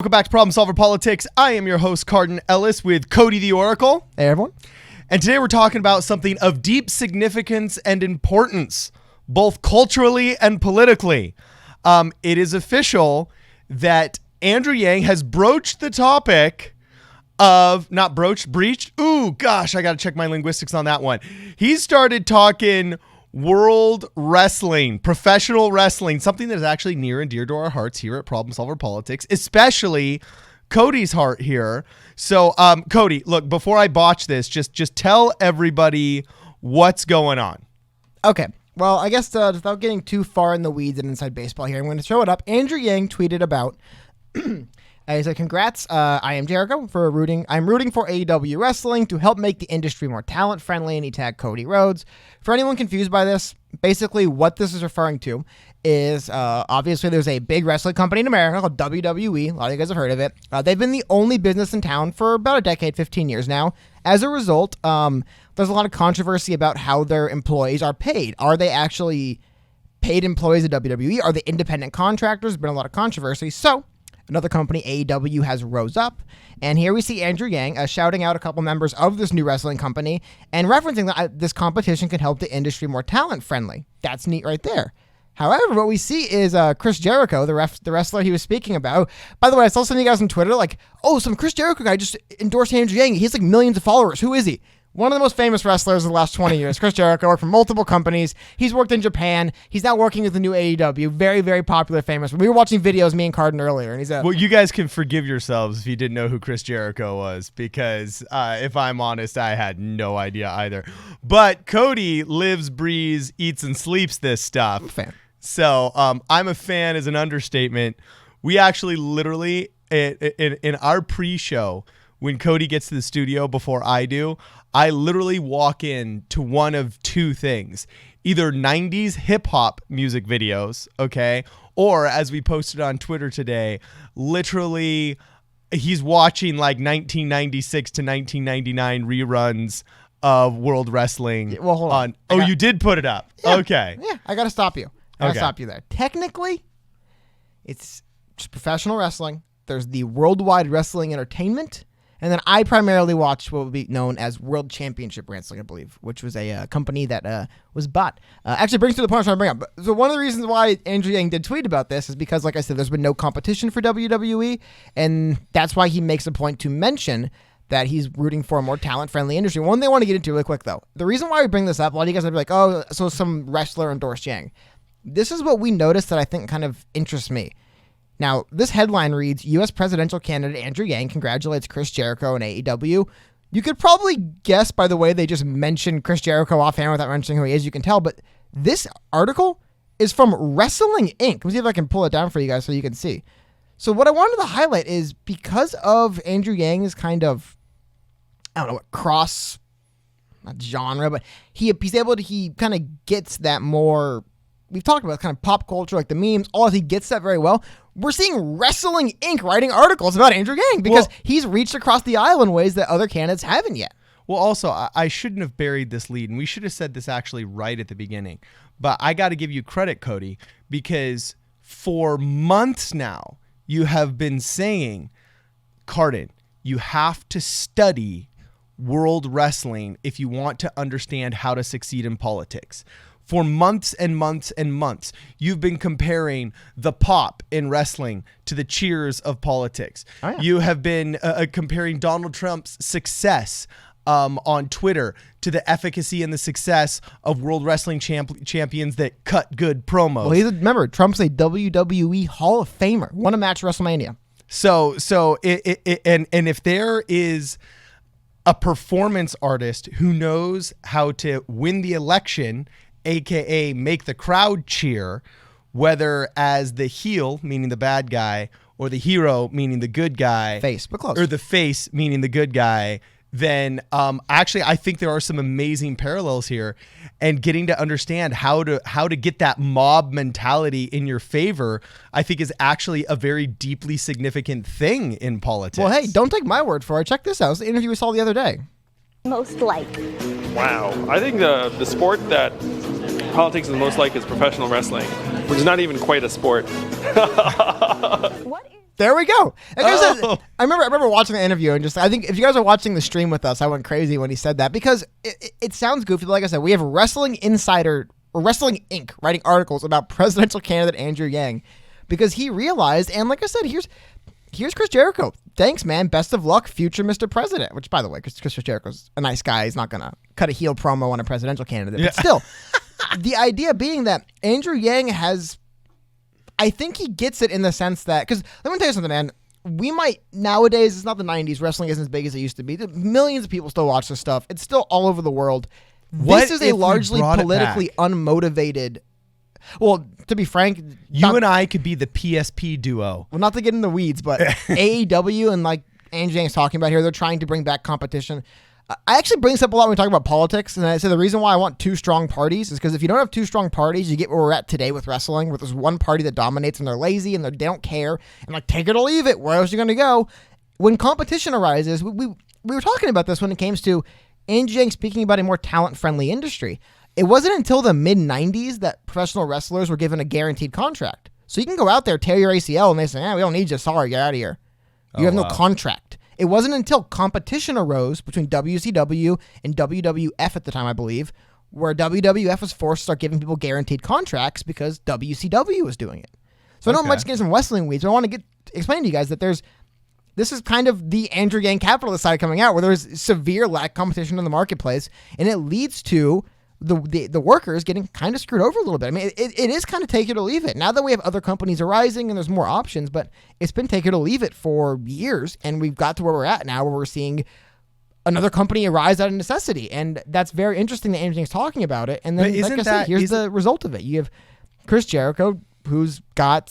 Welcome back to Problem Solver Politics. I am your host, Cardin Ellis, with Cody the Oracle. Hey, everyone. And today we're talking about something of deep significance and importance, both culturally and politically. It is official that Andrew Yang has broached the topic of, not broached, breached. Ooh, gosh, I got to check my linguistics on that one. He started talking world wrestling, professional wrestling, something that is actually near and dear to our hearts here at Problem Solver Politics, especially Cody's heart here. So, Cody, look, before I botch this, just tell everybody what's going on. Okay. Well, I guess without getting too far in the weeds and inside baseball here, I'm going to throw it up. Andrew Yang tweeted about, he said, congrats, I am Jericho I'm rooting for AEW Wrestling to help make the industry more talent friendly, and he tagged Cody Rhodes. For anyone confused by this, basically what this is referring to is, obviously there's a big wrestling company in America called WWE. A lot of you guys have heard of it. They've been the only business in town for about a decade, 15 years now. As a result, there's a lot of controversy about how their employees are paid. Are they actually paid employees at WWE? Are they independent contractors? There's been a lot of controversy. So another company, AEW, has rose up. And here we see Andrew Yang shouting out a couple members of this new wrestling company and referencing that this competition can help the industry more talent-friendly. That's neat right there. However, what we see is Chris Jericho, the wrestler he was speaking about. By the way, I saw some of you guys on Twitter like, oh, some Chris Jericho guy just endorsed Andrew Yang. He has like millions of followers. Who is he? One of the most famous wrestlers of the last 20 years. Chris Jericho worked for multiple companies. He's worked in Japan. He's now working with the new AEW. Very, very popular, famous. We were watching videos, me and Cardin, earlier. And he's well, you guys can forgive yourselves if you didn't know who Chris Jericho was, because if I'm honest, I had no idea either. But Cody lives, breathes, eats, and sleeps this stuff. I'm a fan. So I'm a fan is an understatement. We actually literally, in our pre-show, when Cody gets to the studio before I do, I literally walk in to one of two things. Either 90s hip-hop music videos, okay? Or, as we posted on Twitter today, literally he's watching like 1996 to 1999 reruns of World Wrestling. Well, hold on. You did put it up. Yeah, okay. Yeah, I got to stop you. Stop you there. Technically, it's just professional wrestling. There's the Worldwide Wrestling Entertainment. And then I primarily watch what would be known as World Championship Wrestling, I believe, which was a company that was bought. Actually brings to the point I'm trying to bring up. So one of the reasons why Andrew Yang did tweet about this is because, like I said, there's been no competition for WWE, and that's why he makes a point to mention that he's rooting for a more talent-friendly industry. One thing I want to get into really quick, though. The reason why we bring this up, a lot of you guys would be like, oh, so some wrestler endorsed Yang. This is what we noticed that I think kind of interests me. Now, this headline reads, U.S. presidential candidate Andrew Yang congratulates Chris Jericho and AEW. You could probably guess by the way they just mentioned Chris Jericho offhand without mentioning who he is, you can tell, but this article is from Wrestling Inc. Let me see if I can pull it down for you guys so you can see. So what I wanted to highlight is because of Andrew Yang's kind of, I don't know what, cross, not genre, but he kind of gets that more, we've talked about kind of pop culture, like the memes, all he gets that very well. We're seeing Wrestling Inc. writing articles about Andrew Yang because he's reached across the aisle in ways that other candidates haven't yet. Well, also, I shouldn't have buried this lead, and we should have said this actually right at the beginning. But I got to give you credit, Cody, because for months now, you have been saying, Cardin, you have to study world wrestling if you want to understand how to succeed in politics. For months and months and months, you've been comparing the pop in wrestling to the cheers of politics. Oh, yeah. You have been comparing Donald Trump's success on Twitter to the efficacy and the success of World Wrestling champions that cut good promos. Well, remember, Trump's a WWE Hall of Famer. Won a match at WrestleMania. So if there is a performance artist who knows how to win the election, AKA make the crowd cheer, whether as the heel, meaning the bad guy, or the hero, meaning the good guy. Face, but close. Or the face, meaning the good guy, then actually I think there are some amazing parallels here, and getting to understand how to get that mob mentality in your favor, I think is actually a very deeply significant thing in politics. Well, hey, don't take my word for it. Check this out. It's the interview we saw the other day. Most like. Wow. I think the sport that politics is most like is professional wrestling, which is not even quite a sport. What is There we go. Like I said, I remember watching the interview and I think if you guys are watching the stream with us, I went crazy when he said that because it sounds goofy. But like I said, we have Wrestling Insider or Wrestling Inc. writing articles about presidential candidate Andrew Yang because he realized, and like I said, here's Chris Jericho. Thanks, man. Best of luck, future Mr. President. Which, by the way, Chris Jericho's a nice guy. He's not going to cut a heel promo on a presidential candidate. But still, the idea being that Andrew Yang I think he gets it in the sense that, because let me tell you something, man. We might, nowadays, it's not the 90s. Wrestling isn't as big as it used to be. Millions of people still watch this stuff. It's still all over the world. This is a largely politically unmotivated. Well, to be frank, you and I could be the PSP duo. Well, not to get in the weeds, but AEW and like Andrew Yang's talking about here, they're trying to bring back competition. I actually bring this up a lot when we talk about politics, and I say the reason why I want two strong parties is because if you don't have two strong parties, you get where we're at today with wrestling, where there's one party that dominates and they're lazy and they don't care and like take it or leave it. Where else are you going to go? When competition arises, we were talking about this when it came to Andrew Yang speaking about a more talent-friendly industry. It wasn't until the mid-90s that professional wrestlers were given a guaranteed contract. So you can go out there, tear your ACL, and they say, we don't need you. Sorry, get out of here. You have no contract. It wasn't until competition arose between WCW and WWF at the time, I believe, where WWF was forced to start giving people guaranteed contracts because WCW was doing it. So I don't much get some wrestling weeds, but I want to explain to you guys that this is kind of the Andrew Yang capitalist side coming out, where there's severe lack of competition in the marketplace, and it leads to the workers getting kind of screwed over a little bit. I mean, it is kind of take it or leave it. Now that we have other companies arising and there's more options, but it's been take it or leave it for years, and we've got to where we're at now, where we're seeing another company arise out of necessity, and that's very interesting that Andrew Yang's talking about it. And then, like I said, here's the result of it. You have Chris Jericho, who's got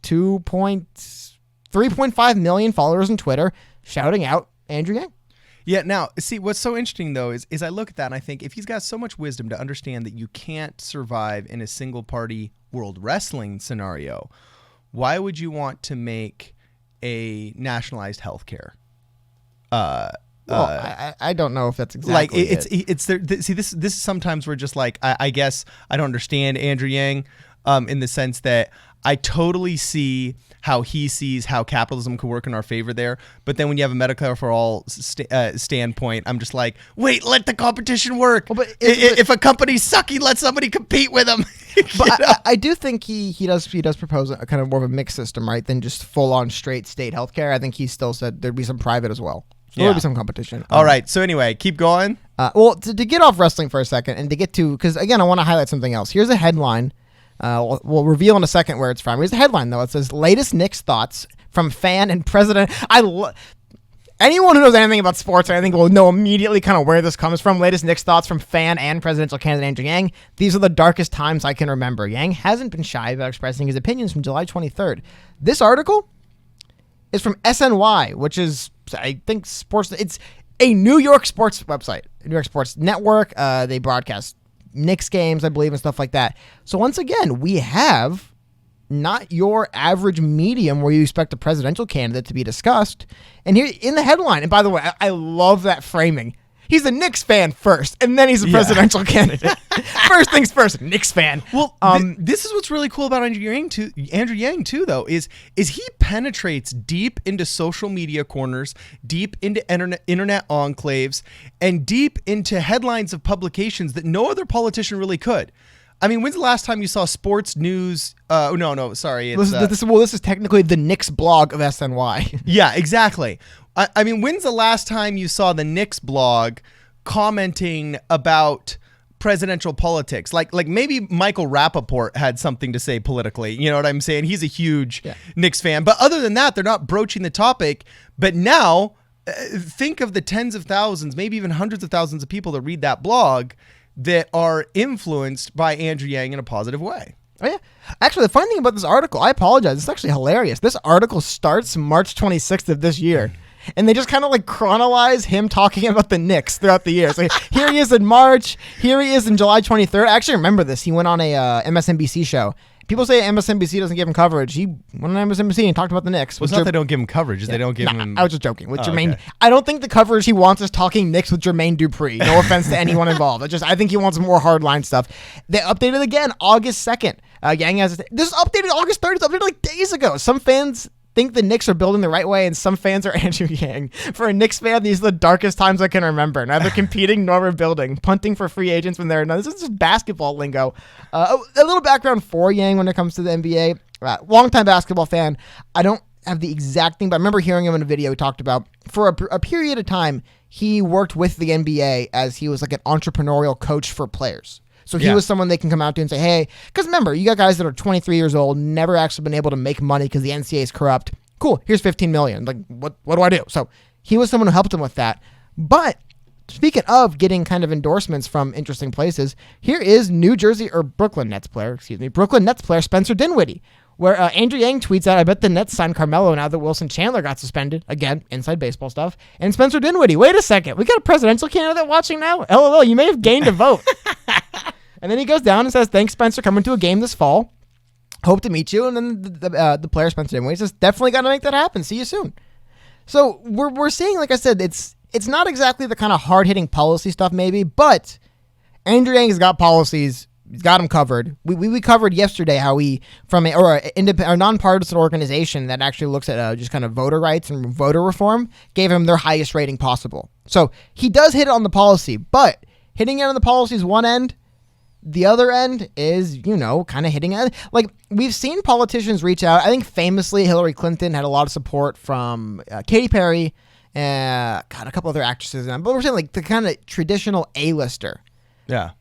3.5 million followers on Twitter, shouting out Andrew Yang. Yeah, now, see, what's so interesting, though, is I look at that and I think if he's got so much wisdom to understand that you can't survive in a single-party world wrestling scenario, why would you want to make a nationalized healthcare? I don't know if that's exactly like it's there. See, this is sometimes we're just like I guess I don't understand Andrew Yang in the sense that I totally see how he sees how capitalism could work in our favor there. But then when you have a Medicare for all standpoint, I'm just like, wait, let the competition work. Well, but if a company's sucky, let somebody compete with them. But I do think he does propose a kind of more of a mixed system, right, than just full on straight state healthcare. I think he still said there'd be some private as well. So there'll be some competition. All right. So anyway, keep going. Well, to get off wrestling for a second and to get to, because again, I want to highlight something else. Here's a headline. We'll reveal in a second where it's from. Here's the headline, though. It says, latest Knicks thoughts from fan and president. Anyone who knows anything about sports, I think, will know immediately kind of where this comes from. Latest Knicks thoughts from fan and presidential candidate Andrew Yang. These are the darkest times I can remember. Yang hasn't been shy about expressing his opinions from July 23rd. This article is from SNY, which is, I think, sports. It's a New York sports website, New York Sports Network. They broadcast Knicks games, I believe, and stuff like that. So once again, we have not your average medium where you expect a presidential candidate to be discussed. And here in the headline, and by the way, I love that framing. He's a Knicks fan first, and then he's a presidential candidate. First things first, Knicks fan. Well, this is what's really cool about Andrew Yang too, though, is he penetrates deep into social media corners, deep into internet enclaves, and deep into headlines of publications that no other politician really could. I mean, when's the last time you saw sports news? Sorry. This is technically the Knicks blog of SNY. Yeah, exactly. I mean, when's the last time you saw the Knicks blog commenting about presidential politics? Like maybe Michael Rappaport had something to say politically. You know what I'm saying? He's a huge Knicks fan. But other than that, they're not broaching the topic. But now, think of the tens of thousands, maybe even hundreds of thousands of people that read that blog that are influenced by Andrew Yang in a positive way. Oh, yeah. Actually, the funny thing about this article, I apologize. It's actually hilarious. This article starts March 26th of this year. And they just kind of like chronologize him talking about the Knicks throughout the year. So here he is in March. Here he is in July 23rd. I actually remember this. He went on a MSNBC show. People say MSNBC doesn't give him coverage. He went on MSNBC and talked about the Knicks. Well, it's not they don't give him coverage. They don't give him... I was just joking. With Jermaine, okay. I don't think the coverage he wants is talking Knicks with Jermaine Dupree. No offense to anyone involved. I think he wants more hardline stuff. They updated again August 2nd. Yang has... This is updated August 3rd. It's updated like days ago. Some fans think the Knicks are building the right way, and some fans are Andrew Yang. For a Knicks fan, these are the darkest times I can remember. Neither competing nor rebuilding. Punting for free agents when they're... No, this is just basketball lingo. A little background for Yang when it comes to the NBA. Longtime basketball fan. I don't have the exact thing, but I remember hearing him in a video he talked about. For a period of time, he worked with the NBA as he was like an entrepreneurial coach for players. So he was someone they can come out to and say, hey, because remember, you got guys that are 23 years old, never actually been able to make money because the NCAA is corrupt. Cool, here's $15 million. Like, what do I do? So he was someone who helped him with that. But speaking of getting kind of endorsements from interesting places, here is Brooklyn Nets player Spencer Dinwiddie, where Andrew Yang tweets out, I bet the Nets signed Carmelo now that Wilson Chandler got suspended. Again, inside baseball stuff. And Spencer Dinwiddie, wait a second, we got a presidential candidate watching now? LOL, you may have gained a vote. And then he goes down and says, thanks, Spencer, coming to a game this fall. Hope to meet you. And then the player, Spencer Dinwiddie, says, definitely got to make that happen. See you soon. So we're seeing, like I said, it's not exactly the kind of hard-hitting policy stuff maybe, but Andrew Yang has got policies. He's got them covered. We covered yesterday how he, from a nonpartisan organization that actually looks at just kind of voter rights and voter reform, gave him their highest rating possible. So he does hit it on the policy, but hitting it on the policy is one end. The other end is, kind of hitting it. Like, we've seen politicians reach out. I think famously Hillary Clinton had a lot of support from Katy Perry, a couple other actresses. But we're saying, like, the kind of traditional A-lister. Yeah.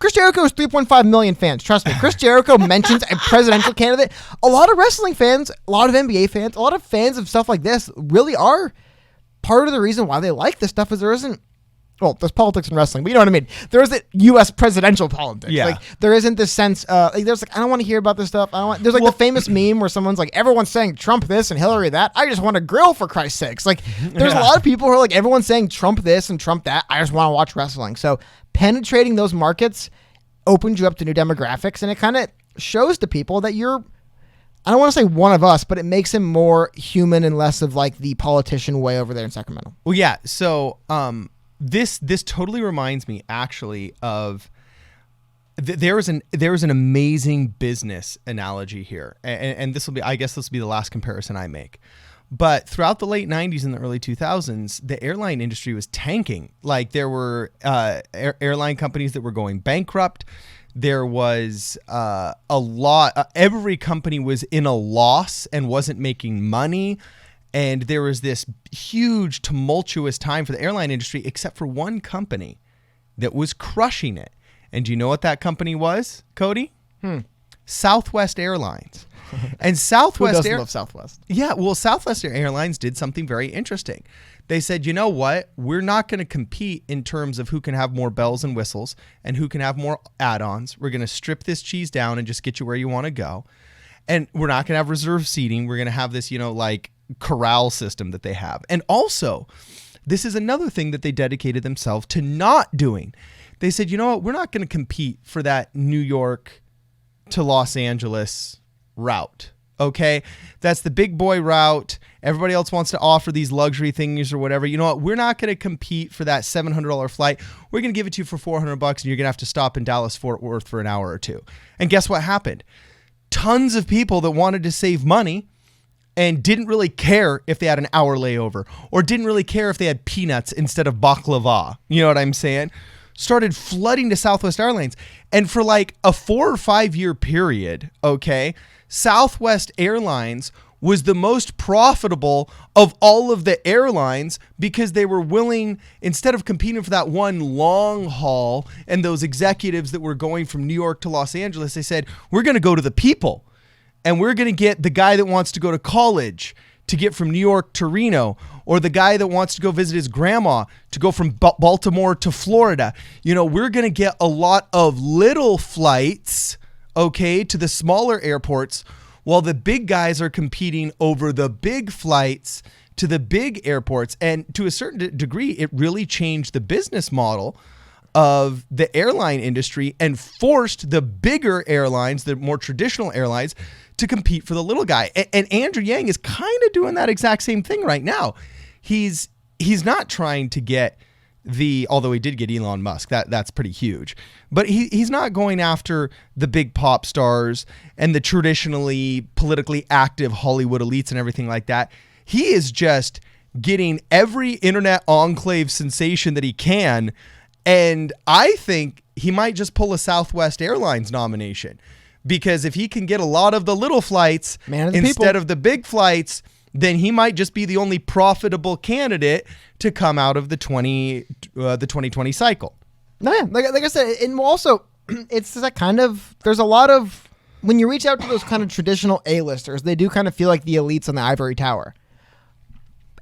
Chris Jericho has 3.5 million fans. Trust me. Chris Jericho mentions a presidential candidate. A lot of wrestling fans, a lot of NBA fans, a lot of fans of stuff like this really are part of the reason why they like this stuff is there isn't... Well, there's politics in wrestling, but you know what I mean. There isn't U.S. presidential politics. Yeah. Like, there isn't this sense. There's like, I don't want to hear about this stuff. There's like the famous meme where someone's like, everyone's saying Trump this and Hillary that. I just want to grill for Christ's sakes. Like, there's a lot of people who are like, everyone's saying Trump this and Trump that. I just want to watch wrestling. So penetrating those markets opens you up to new demographics, and it kind of shows to people that you're. I don't want to say one of us, but it makes him more human and less of like the politician way over there in Sacramento. Well, yeah. So, This totally reminds me actually of there was an amazing business analogy here, and this will be the last comparison I make. But throughout the late 90s and the early 2000s, the airline industry was tanking. Like, there were airline companies that were going bankrupt. There was a lot. Every company was in a loss and wasn't making money. And there was this huge, tumultuous time for the airline industry, except for one company that was crushing it. And do you know what that company was, Cody? Southwest Airlines. And Southwest... Who doesn't love Southwest? Yeah, well, Southwest Airlines did something very interesting. They said, you know what? We're not going to compete in terms of who can have more bells and whistles and who can have more add-ons. We're going to strip this cheese down and just get you where you want to go. And we're not going to have reserved seating. We're going to have this, corral system that they have. And also, this is another thing that they dedicated themselves to not doing. They said, you know what, we're not going to compete for that New York to Los Angeles route. Okay, that's the big boy route. Everybody else wants to offer these luxury things or whatever. You know what, we're not going to compete for that $700 flight. We're going to give it to you for $400 and you're going to have to stop in Dallas Fort Worth for an hour or two. And guess what happened? Tons of people that wanted to save money and didn't really care if they had an hour layover or didn't really care if they had peanuts instead of baklava. You know what I'm saying? Started flooding to Southwest Airlines. And for like a 4 or 5 year period, okay, Southwest Airlines was the most profitable of all of the airlines because they were willing, instead of competing for that one long haul and those executives that were going from New York to Los Angeles, they said, we're going to go to the people. And we're going to get the guy that wants to go to college to get from New York to Reno, or the guy that wants to go visit his grandma to go from Baltimore to Florida. We're going to get a lot of little flights, okay, to the smaller airports, while the big guys are competing over the big flights to the big airports. And to a certain degree, it really changed the business model of the airline industry and forced the bigger airlines, the more traditional airlines, to compete for the little guy. And Andrew Yang is kind of doing that exact same thing right now. He's not trying to get although he did get Elon Musk, that's pretty huge. But he's not going after the big pop stars and the traditionally politically active Hollywood elites and everything like that. He is just getting every internet enclave sensation that he can. And I think he might just pull a Southwest Airlines nomination, because if he can get a lot of the little flights instead of the big flights, then he might just be the only profitable candidate to come out of the 2020 cycle. No, yeah, like I said, and also it's that kind of, there's a lot of, when you reach out to those kind of traditional A-listers, they do kind of feel like the elites on the ivory tower.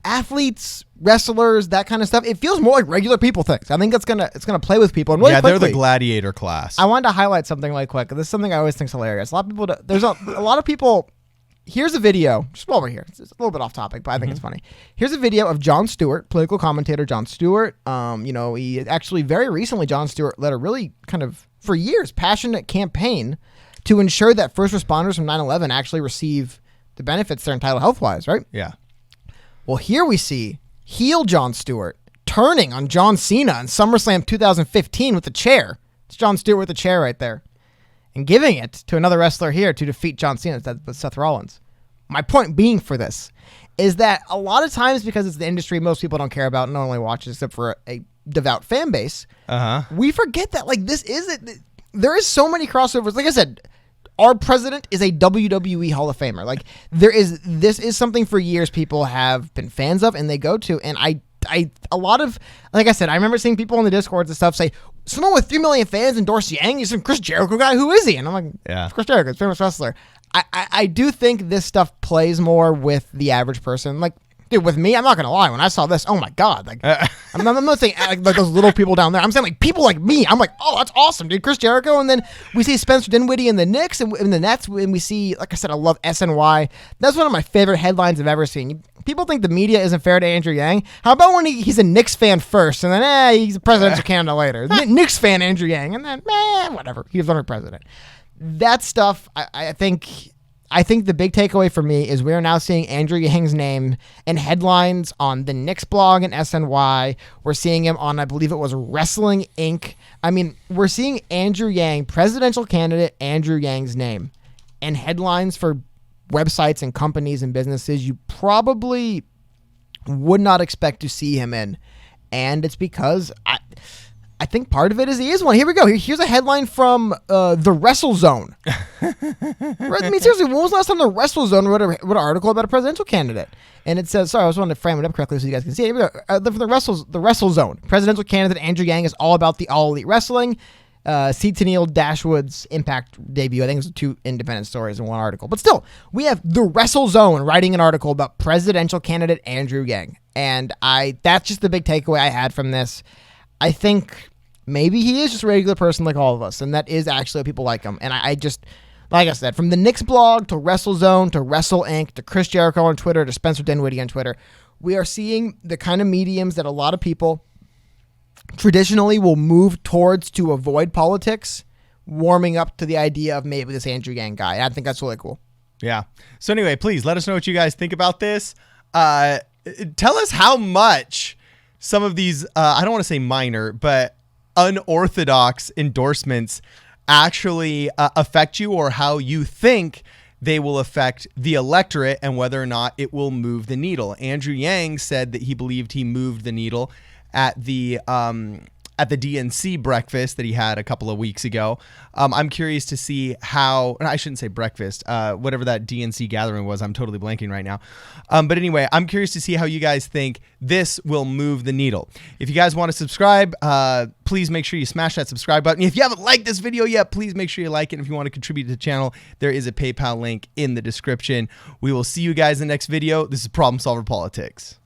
Athletes, wrestlers, that kind of stuff, it feels more like regular people things. I think it's gonna play with people. And really quickly, they're the gladiator class. I wanted to highlight something really quick. This is something I always think is hilarious. A lot of people, there's a lot of people. Here's a video, just while we're here. It's a little bit off topic, but I think it's funny. Here's a video of Jon Stewart, political commentator Jon Stewart. He actually very recently, Jon Stewart led a really kind of, for years, passionate campaign to ensure that first responders from 9/11 actually receive the benefits they're entitled health-wise, right? Yeah. Well, here we see heel Jon Stewart turning on John Cena in SummerSlam 2015 with the chair. It's Jon Stewart with the chair right there. And giving it to another wrestler here to defeat John Cena, that's Seth Rollins. My point being for this is that a lot of times, because it's the industry most people don't care about and not only watch except for a devout fan base, we forget that there is so many crossovers. Like I said, our president is a WWE Hall of Famer. Like this is something for years people have been fans of and they go to. And a lot of, like I said, I remember seeing people in the Discords and stuff say, someone with 3 million fans endorse Yang. He's some Chris Jericho guy. Who is he? And I'm like, yeah, Chris Jericho, he's a famous wrestler. I do think this stuff plays more with the average person. Like, dude, with me, I'm not gonna lie. When I saw this, oh my god! Like, I'm not saying like those little people down there. I'm saying like people like me. I'm like, oh, that's awesome, dude. Chris Jericho, and then we see Spencer Dinwiddie in the Knicks and in the Nets, and we see, like I said, I love SNY. That's one of my favorite headlines I've ever seen. People think the media isn't fair to Andrew Yang. How about when he's a Knicks fan first, and then he's a presidential candidate later? Knicks fan Andrew Yang, and then whatever, he's running president. That stuff, I think the big takeaway for me is we are now seeing Andrew Yang's name in headlines on the Knicks blog and SNY. We're seeing him on, I believe it was Wrestling Inc. I mean, we're seeing Andrew Yang, presidential candidate Andrew Yang's name, in headlines for websites and companies and businesses you probably would not expect to see him in. And it's because I think part of it is he is one. Here we go. Here's a headline from the WrestleZone. I mean, seriously, when was the last time the WrestleZone wrote an article about a presidential candidate? And it says, sorry, I was wanting to frame it up correctly so you guys can see it. Here we go. The WrestleZone. Presidential candidate Andrew Yang is all about the All Elite Wrestling. See Tennille Dashwood's Impact debut. I think it was 2 independent stories in one article. But still, we have the WrestleZone writing an article about presidential candidate Andrew Yang. And that's just the big takeaway I had from this. I think maybe he is just a regular person like all of us, and that is actually what people like him. And I just, like I said, from the Knicks blog to WrestleZone to Wrestle Inc. to Chris Jericho on Twitter to Spencer Dinwiddie on Twitter, we are seeing the kind of mediums that a lot of people traditionally will move towards to avoid politics, warming up to the idea of maybe this Andrew Yang guy. I think that's really cool. Yeah. So anyway, please let us know what you guys think about this. Tell us how much some of these, I don't want to say minor, but unorthodox endorsements actually affect you, or how you think they will affect the electorate and whether or not it will move the needle. Andrew Yang said that he believed he moved the needle at the DNC breakfast that he had a couple of weeks ago. I'm curious to see how, I shouldn't say breakfast, whatever that DNC gathering was. I'm totally blanking right now. But anyway, I'm curious to see how you guys think this will move the needle. If you guys want to subscribe, please make sure you smash that subscribe button. If you haven't liked this video yet, please make sure you like it. And if you want to contribute to the channel, there is a PayPal link in the description. We will see you guys in the next video. This is Problem Solver Politics.